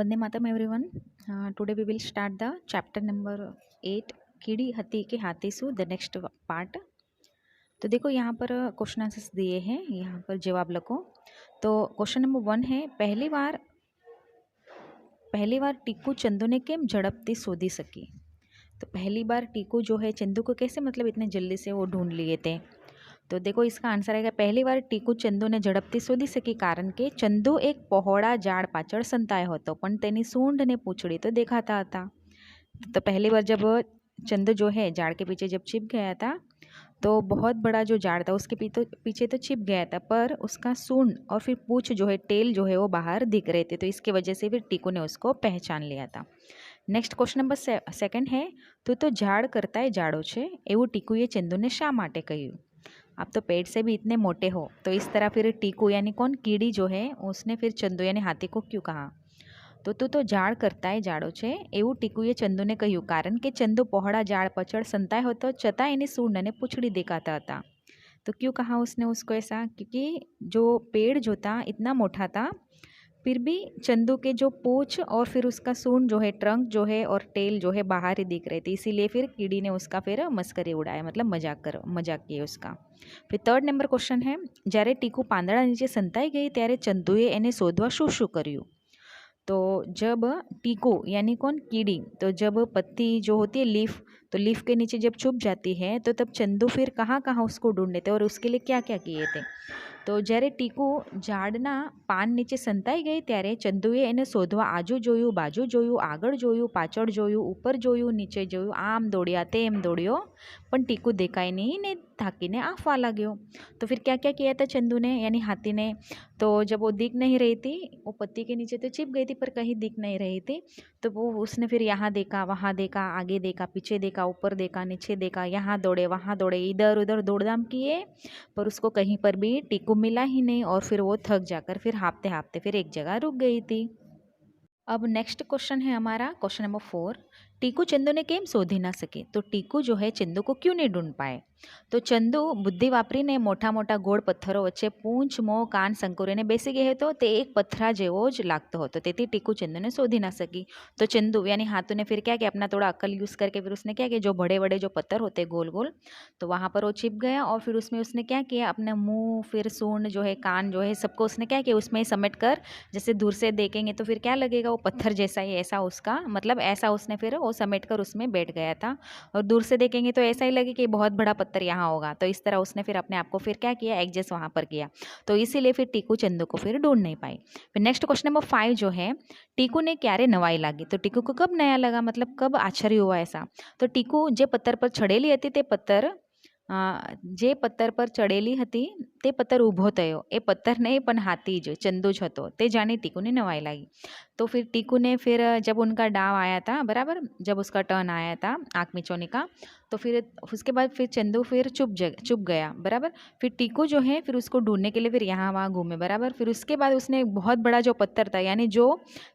Vande Mataram everyone. Today we will start the chapter number 8 कीड़ी हती के हाथीसु द नेक्स्ट पार्ट. तो देखो यहाँ पर क्वेश्चन आंसर्स दिए हैं, यहाँ पर जवाब लिखो. तो क्वेश्चन नंबर 1 है, पहली बार टीकू चंदू ने केम झड़पती शोधी सकी. तो पहली बार टीकू जो है चंदू को कैसे मतलब इतने जल्दी से वो ढूंढ लिए थे. तो देखो इसका आंसर आएगा, पहली बार ટીકુ ચંદુને ઝડપથી શોધી શકી કારણ કે ચંદુ એક પહોળા ઝાડ પાછળ સંતાયો હતો પણ તેની सूंड ने पूंछड़ी तो देखाता था. तो पहली बार जब चंदू जो है झाड़ के पीछे जब छिप गया था तो बहुत बड़ा जो झाड़ था उसके पीछे तो छिप गया था, पर उसका सूंड और फिर पूंछ जो है टेल जो है वो बाहर दिख रहे थे. तो इसके वजह से फिर ટીકુ ने उसको पहचान लिया था. नेक्स्ट क्वेश्चन नंबर 2 है, तो झाड़ करता है झाड़ो छे એવું ટીકુએ ચંદુને શા માટે કહ્યું. आप तो पेड़ से भी इतने मोटे हो, तो इस तरह फिर टीकू यानी कौन कीड़ी जो है उसने फिर चंदू यानी हाथी को क्यों कहा. तो तू तो झाड़ करता है झाड़ो छे એવું ટીકુએ ચંદુને કહ્યું કારણ કે ચંદુ પહોળા ઝાડ પાછળ સંતાયો હતો છતાં એની सूंड અને પૂંછડી દેખાતા હતા. तो क्यों कहा उसने उसको ऐसा, क्योंकि जो पेड़ जो था इतना मोटा था फिर भी चंदू के जो पूंछ और फिर उसका सूंड जो है ट्रंक जो है और टेल जो है बाहर ही दिख रहे थे, इसीलिए फिर कीड़ी ने उसका फिर मस्करी उड़ाया, मतलब मजाक किए उसका. फिर 3rd नंबर क्वेश्चन है, જ્યારે ટીકુ પાંદડા નીચે સંતાઈ ગઈ ત્યારે ચંદુએ એને શોધવા શું શું કર્યું. तो जब टीकू यानी कौन कीड़ी, तो जब पत्ती जो होती है लीफ, तो लीफ के नीचे जब छुप जाती है तो तब चंदू फिर कहाँ कहाँ उसको ढूंढने थे और उसके लिए क्या क्या किए थे. तो જ્યારે ટીકુ ઝાડના પાન નીચે સંતાઈ ગઈ ત્યારે ચંદુએ એને શોધવા આજુ જોયું, બાજુ જોયું, આગળ જોયું, પાછળ જોયું, ઉપર જોયું, નીચે જોયું, આમ દોડ્યા તેમ દોડ્યો પણ ટીકુ દેખાય નહીં ને થાકીને આફવા लाग्यो. तो फिर क्या क्या किया था चंदू ने यानी हाथी ने. तो जब वो दिख नहीं रही थी, वो पत्ती के नीचे तो छिप गई थी पर कहीं दिख नहीं रही थी, तो वो उसने फिर यहाँ देखा, वहाँ देखा, आगे देखा, पीछे देखा, ऊपर देखा, नीचे देखा, यहाँ दौड़े, वहाँ दौड़े, इधर उधर दौड़धाम किए, पर उसको कहीं पर भी टीकू मिला ही नहीं और फिर वो थक जाकर फिर हाँफते हाँफते फिर एक जगह रुक गई थी. अब नेक्स्ट क्वेश्चन है हमारा क्वेश्चन नंबर 4, ટીકુ ચંદુને કેમ શોધી ના શકે. तो ટીકુ जो है चंदू को क्यों नहीं ढूंढ पाए. तो चंदू बुद्धि વાપરીને મોટા મોટા ગોળ પથ્થરો વચ્ચે પૂંછ મોં કાન સંકોરીને બેસી ગયો હતો, તે એક પથરા જેવો જ લાગતો હતો, તેથી ટીકુ ચंदू ने शोधी ना सकी. तो चंदू यानी हाथू ने फिर क्या किया, अपना थोड़ा अक्ल यूज़ करके फिर उसने क्या किया, जो बड़े बड़े जो पत्थर होते गोल गोल, तो वहाँ पर वो छिप गया और फिर उसमें उसने क्या किया, अपना मुंह फिर सूंड जो है कान जो है सबको उसने क्या किया उसमें समेट कर, जैसे दूर से देखेंगे तो फिर क्या लगेगा वो पत्थर जैसा ही, ऐसा उसका मतलब ऐसा उसने फिर वो समेट कर उसमें बैठ गया था. और दूर से देखेंगे तो ऐसा ही लगे कि बहुत बड़ा पत्थर यहाँ होगा, तो इस तरह उसने फिर अपने आप को फिर क्या किया एडजस्ट वहाँ पर किया. तो इसीलिए फिर टीकू चंदू को फिर ढूंढ नहीं पाई. फिर नेक्स्ट क्वेश्चन नंबर 5 जो है, टीकू ने क्यारे नवाई लागी. तो टीकू को कब नया लगा, मतलब कब आश्चर्य हुआ ऐसा. तो टीकू जे पत्थर पर चढ़ेली હતી તે पत्थर જે પથ્થર પર ચડેલી હતી તે પથ્થર ઊભો થયો. એ પથ્થર નહીં પણ હાથી જ ચંદુ જ હતો, તે જાણી ટીકુને નવાઈ लागी. तो फिर टीकू ने फिर जब उनका डाव आया था बराबर, जब उसका टर्न आया था आँख मिचौनी का, तो फिर उसके बाद फिर चंदू फिर चुप गया बराबर. फिर टीकू जो है फिर उसको ढूंढने के लिए फिर यहाँ वहाँ घूमे बराबर. फिर उसके बाद उसने बहुत बड़ा जो पत्थर था यानी जो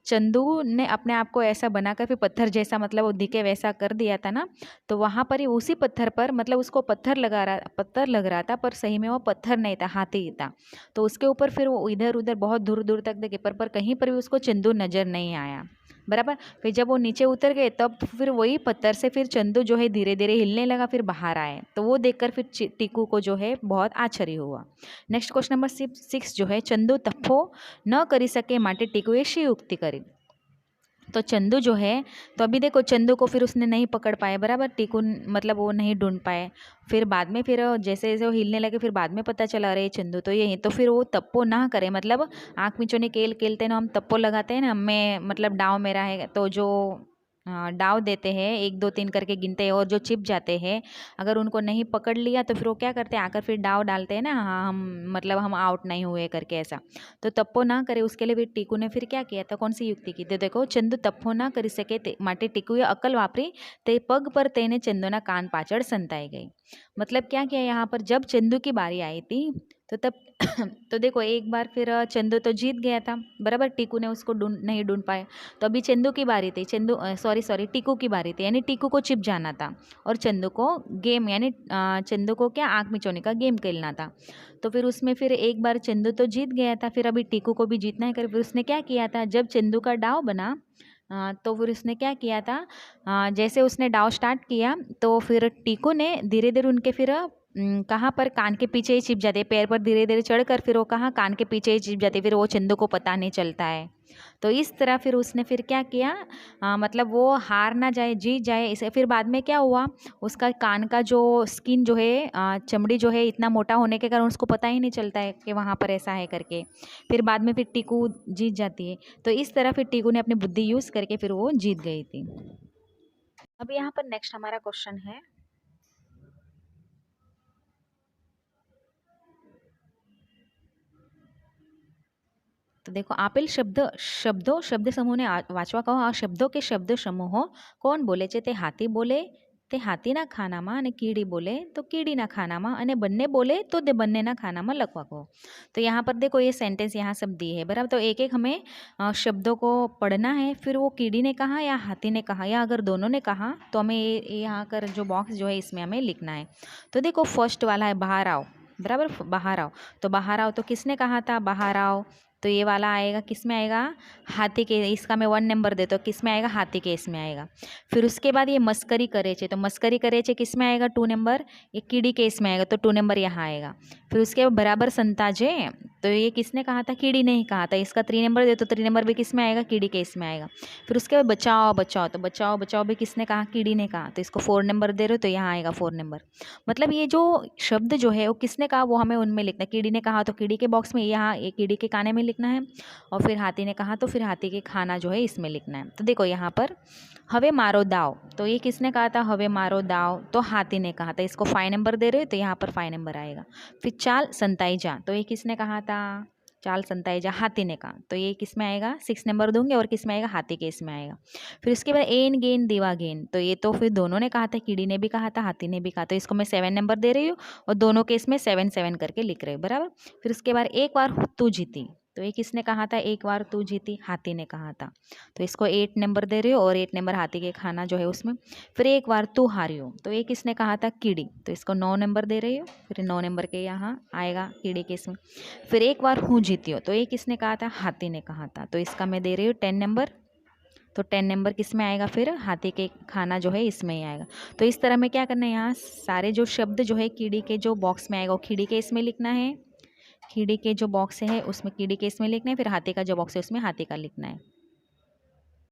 चंदू ने अपने आप को ऐसा बनाकर फिर पत्थर जैसा मतलब वो दिखे वैसा कर दिया था ना, तो वहाँ पर ही उसी पत्थर पर मतलब उसको पत्थर लग रहा था पर सही में वो पत्थर नहीं था, हाथी था. तो उसके ऊपर फिर वो इधर उधर बहुत दूर दूर तक देखे पर कहीं पर भी उसको चंदू नज़र नहीं आया बराबर. फिर जब वो नीचे उतर गए तब फिर वही पत्थर से फिर चंदू जो है धीरे धीरे हिलने लगा, फिर बाहर आए. तो वो देखकर फिर टीकू को जो है बहुत आश्चर्य हुआ. नेक्स्ट क्वेश्चन नंबर 6 जो है, चंदू तफ्फो न करी सके माटे ટીકુએ શી યુક્તિ કરી. तो चंदू जो है, तो अभी देखो चंदू को फिर उसने नहीं पकड़ पाए बराबर, टीकू मतलब वो नहीं ढूंढ पाए. फिर बाद में फिर जैसे जैसे वो हिलने लगे फिर बाद में पता चला रहे चंदू तो यही, तो फिर वो तप्पो ना करे, मतलब आँख मिचौनी खेलते ना हम तप्पो लगाते हैं ना, हमें मतलब डाव मेरा है तो जो डाव देते हैं 1 2 3 करके गिनते हैं और जो चिप जाते हैं अगर उनको नहीं पकड़ लिया तो फिर वो क्या करते हैं आकर फिर डाव डालते हैं ना, हाँ हम मतलब हम आउट नहीं हुए करके ऐसा. तो तप्पो ना करे उसके लिए फिर टीकू ने फिर क्या किया था, कौन सी युक्ति की. तो देखो चंदू तप्पो ना કરી શકે તે માટે ટીકુએ અકલ વાપરી, તે પગ પર તેને ચંદુના કાન પાછળ સંતાઈ ગઈ. मतलब क्या किया यहाँ पर, जब चंदू की बारी आई थी तो तब तो देखो एक बार फिर चंदू तो जीत गया था बराबर, टीकू ने उसको नहीं ढूंढ पाया। तो अभी चंदू की बारी थी, सॉरी टीकू की बारी थी, यानी टीकू को छिप जाना था और चंदू को गेम यानी चंदू को क्या आँख मिचौने का गेम खेलना था। तो फिर उसमें फिर एक बार चंदू तो जीत गया था, फिर अभी टीकू को भी जीतना है कर। फिर उसने क्या किया था, जब चंदू का डाव बना तो फिर उसने क्या किया था, जैसे उसने डाव स्टार्ट किया तो फिर टीकू ने धीरे धीरे उनके फिर कहाँ पर कान के पीछे ही छिप जाते, पैर पर धीरे धीरे चढ़कर फिर वो कहाँ कान के पीछे ही छिप जाते, फिर वो चंदू को पता नहीं चलता है। तो इस तरह फिर उसने फिर क्या किया, मतलब वो हार ना जाए जीत जाए इसे। फिर बाद में क्या हुआ, उसका कान का जो स्किन जो है चमड़ी जो है इतना मोटा होने के कारण उसको पता ही नहीं चलता है कि वहाँ पर ऐसा है करके। फिर बाद में फिर टीकू जीत जाती है। तो इस तरह फिर टीकू ने अपनी बुद्धि यूज़ करके फिर वो जीत गई थी। अब यहाँ पर नेक्स्ट हमारा क्वेश्चन है, तो देखो आपेल शब्द समूह ने वांचवा कहो। आ शब्दों के शब्द समूहो कोण बोले છે તે હાથી બોલે તે હાથીના ખાનામાં અને કીડી बोले तो कीड़ीના ખાનામાં અને બંને बोले तो તે બંનેના ખાનામાં લખવા કહો। तो यहाँ पर देखो ये सेंटेंस यहाँ सब दी है बराबर। तो एक एक हमें शब्दों को पढ़ना है, फिर वो कीड़ी ने कहा या हाथी ने कहा या अगर दोनों ने कहा तो हमें ये यहाँ कर जो बॉक्स जो है इसमें हमें लिखना है। तो देखो फर्स्ट वाला है बाहर आओ बराबर, बाहर आओ। तो बाहर आओ तो किसने कहा था बाहर आओ, तो ये वाला आएगा किस में आएगा, हाथी के। इसका मैं 1 नंबर दे तो किस में आएगा, हाथी के इसमें आएगा। फिर उसके बाद ये मस्करी करे छे, तो मस्करी करे छे किस में आएगा 2 नंबर, ये कीड़ी के इसमें आएगा तो 2 नंबर यहाँ आएगा। फिर उसके बाद बराबर संताजे, तो ये किसने कहा था, कीड़ी ने ही कहा था, इसका 3 नंबर दे तो 3 नंबर भी किस में आएगा, कीड़ी के इसमें आएगा। फिर उसके बाद बचाओ बचाओ, तो बचाओ बचाओ भी किसने कहा, कीड़ी ने कहा, तो इसको 4 नंबर दे रहे हो तो यहाँ आएगा 4 नंबर। मतलब ये जो शब्द जो है वो किसने कहा वो हमें उनमें लिखना है। कीड़ी ने कहा तो कीड़ी के बॉक्स में, यहाँ ये कीड़ी के काने में लिखना है, और फिर हाथी ने कहा तो फिर हाथी के खाना जो है इसमें लिखना है। तो देखो यहाँ पर हवे मारो दाव, तो ये किसने कहा था, हवे मारो दाव तो हाथी ने कहा था, इसको 5 नंबर दे रहे हो तो यहाँ पर 5 नंबर आएगा। फिर चाल संताई जा, तो ये किसने कहा था, चाल संताई जा हाथी ने कहा, तो ये किस में आएगा 6 नंबर दूंगे और किस में आएगा, हाथी के इसमें आएगा। फिर उसके बाद एन गेन दीवा गेन, तो ये तो फिर दोनों ने कहा था, कीड़ी ने भी कहा था हाथी ने भी कहा, तो इसको मैं 7 नंबर दे रही हूँ और दोनों के इसमें 7 7 करके लिख रहे हो बराबर। फिर उसके बाद एक बार तू जीती, तो ये किसने कहा था, एक बार तू जीती, हाथी ने कहा था, तो इसको 8 नंबर दे रही हो और 8 नंबर हाथी के खाना जो है उसमें। फिर एक बार तू हारी हो, तो ये किसने कहा था, कीड़ी, तो इसको 9 नंबर दे रही हो, फिर 9 नंबर के यहाँ आएगा कीड़ी के इसमें। फिर एक बार हूँ जीती हो, तो ये किसने कहा था, हाथी ने कहा था, तो इसका मैं दे रही हूँ 10 नंबर, तो 10 नंबर किस में आएगा, फिर हाथी के खाना जो है इसमें ही आएगा। तो इस तरह में क्या करना है, यहाँ सारे जो शब्द जो है कीड़ी के जो बॉक्स में आएगा वो कीड़ी के इसमें लिखना है, कीड़ी के जो बॉक्स है उसमें कीड़ी के इसमें लिखना है, फिर हाथी का जो बॉक्स है उसमें हाथी का लिखना है।